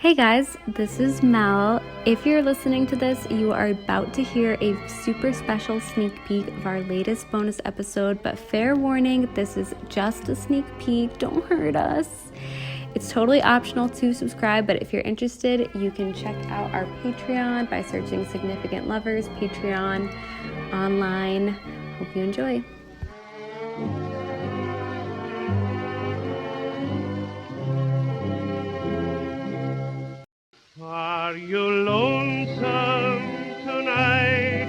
Hey guys, this is Mel. If you're listening to this, you are about to hear a super special sneak peek of our latest bonus episode, but fair warning, this is just a sneak peek, don't hurt us. It's totally optional to subscribe, but if you're interested, you can check out our Patreon by searching Significant Lovers Patreon online. Hope you enjoy. Are you lonesome tonight?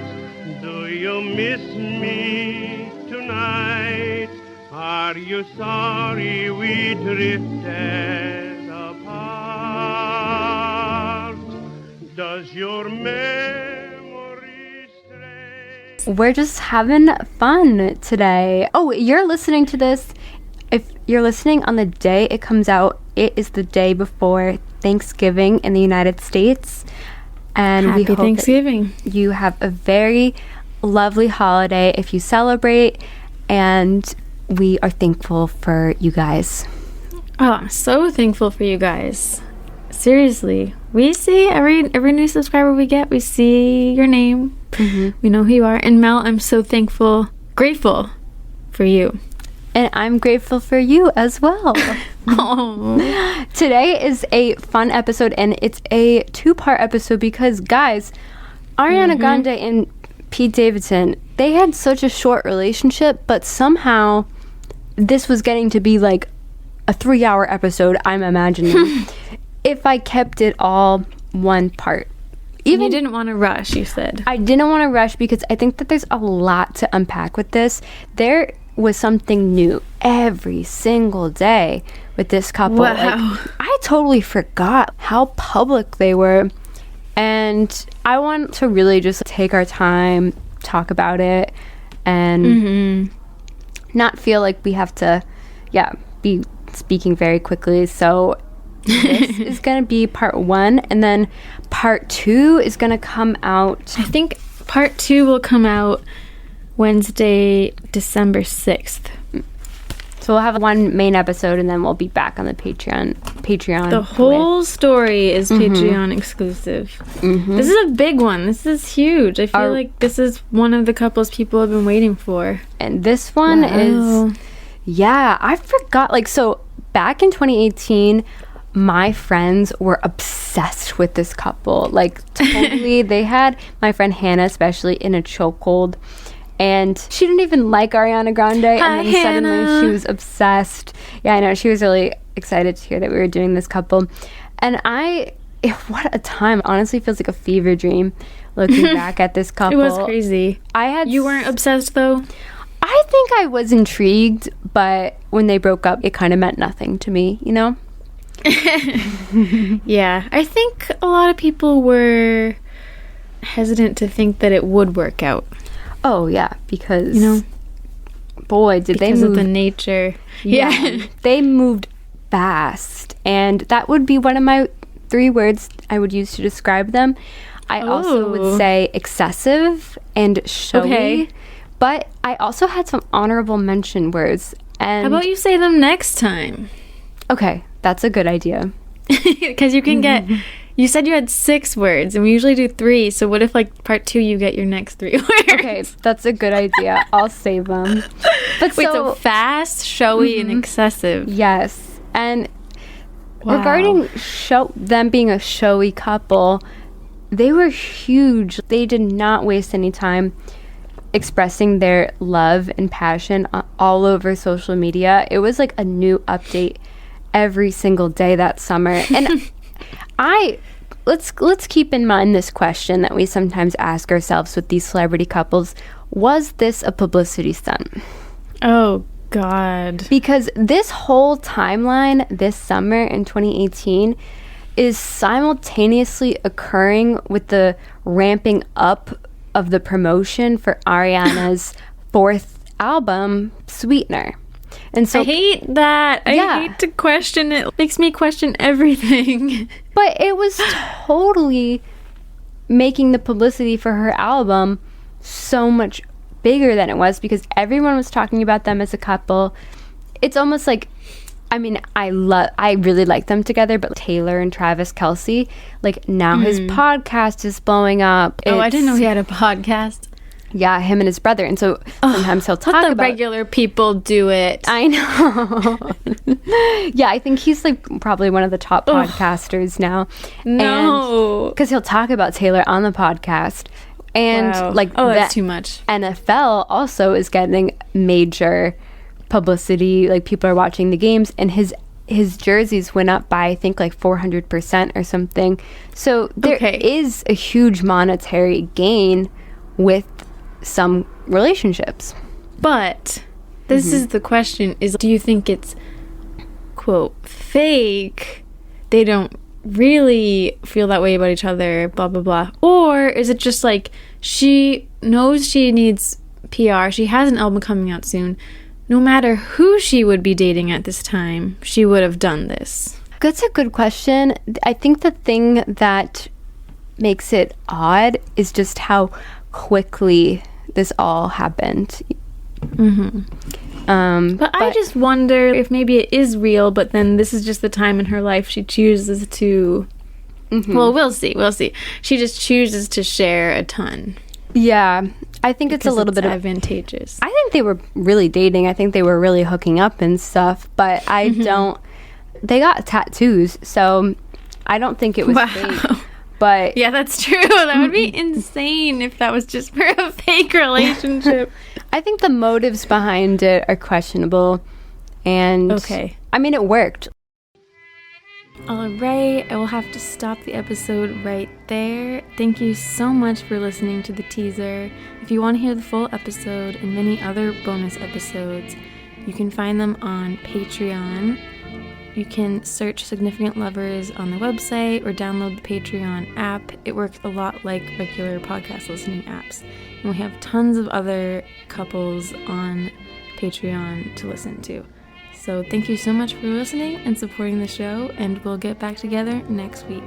Do you miss me tonight? Are you sorry we drifted apart? Does your memory stray? We're just having fun today. Oh, you're listening to this. If you're listening on the day it comes out, it is the day before Thanksgiving in the United States. And Happy we hope Thanksgiving. that you have a very lovely holiday if you celebrate, and we are thankful for you guys. Oh, I'm so thankful for you guys. Seriously. We see every new subscriber we get, we see your name. Mm-hmm. We know who you are. And Mel, I'm so grateful for you. And I'm grateful for you as well. Oh. Today is a fun episode, and it's a two-part episode because, guys, Ariana Grande and Pete Davidson, they had such a short relationship, but somehow this was getting to be like a 3-hour episode, I'm imagining, if I kept it all one part. Even you didn't want to rush, you said. I didn't want to rush because I think that there's a lot to unpack with this. There was something new every single day with this couple. Wow. Like, I totally forgot how public they were, and I want to really just take our time, talk about it, and not feel like we have to be speaking very quickly. So this is going to be part 1, and then part 2 is going to come out. I think part 2 will come out Wednesday, December 6th. So we'll have one main episode, and then we'll be back on the Patreon. The whole story is Patreon exclusive. This is a big one. This is huge. I feel like this is one of the couples people have been waiting for. And this one is, I forgot. Like, so back in 2018, my friends were obsessed with this couple. Like, totally. They had my friend Hannah, especially, in a chokehold. And she didn't even like Ariana Grande. And then suddenly she was obsessed. Yeah, I know. She was really excited to hear that we were doing this couple. And what a time. Honestly, feels like a fever dream looking back at this couple. It was crazy. You weren't obsessed, though? I think I was intrigued, but when they broke up, it kind of meant nothing to me, you know? Yeah. I think a lot of people were hesitant to think that it would work out. Oh, yeah, because, boy, did they move. Because of the nature. Yeah. They moved fast. And that would be one of my 3 words I would use to describe them. I also would say excessive and showy. Okay. But I also had some honorable mention words. And how about you say them next time? Okay, that's a good idea. Because you can get... You said you had 6 words, and we usually do 3. So what if, like, part 2, you get your next 3 words? Okay, that's a good idea. I'll save them. But wait, so fast, showy, and excessive. Yes. And regarding them being a showy couple, they were huge. They did not waste any time expressing their love and passion all over social media. It was like a new update every single day that summer. And let's keep in mind this question that we sometimes ask ourselves with these celebrity couples. Was this a publicity stunt? Oh, God. Because this whole timeline this summer in 2018 is simultaneously occurring with the ramping up of the promotion for Ariana's 4th album, Sweetener. And so I hate that. I hate to question it. It makes me question everything. But it was totally making the publicity for her album so much bigger than it was because everyone was talking about them as a couple. It's almost like I mean, I really like them together, but Taylor and Travis Kelce, like now his podcast is blowing up. I didn't know he had a podcast. Yeah, him and his brother. And so sometimes he'll talk about... regular people do it. I know. Yeah, I think he's like probably one of the top podcasters now. No. Because he'll talk about Taylor on the podcast. And like... that's too much. NFL also is getting major publicity. Like people are watching the games, and his jerseys went up by I think like 400% or something. So there is a huge monetary gain with some relationships. But this is the question, is do you think it's quote fake, they don't really feel that way about each other, blah blah blah, or is it just like she knows she needs PR, she has an album coming out soon, no matter who she would be dating at this time, she would have done this? That's a good question. I think the thing that makes it odd is just how quickly this all happened. But I just wonder if maybe it is real, but then this is just the time in her life she chooses to... Well, we'll see. She just chooses to share a ton. Yeah, I think it's a little bit advantageous. I think they were really dating. I think they were really hooking up and stuff, but I don't... They got tattoos, so I don't think it was fake. But yeah, that's true. That would be insane if that was just for a fake relationship. I think the motives behind it are questionable. And I mean, it worked. All right, I will have to stop the episode right there. Thank you so much for listening to the teaser. If you want to hear the full episode and many other bonus episodes, you can find them on Patreon. You can search Significant Lovers on the website or download the Patreon app. It works a lot like regular podcast listening apps. And we have tons of other couples on Patreon to listen to. So thank you so much for listening and supporting the show, and we'll get back together next week.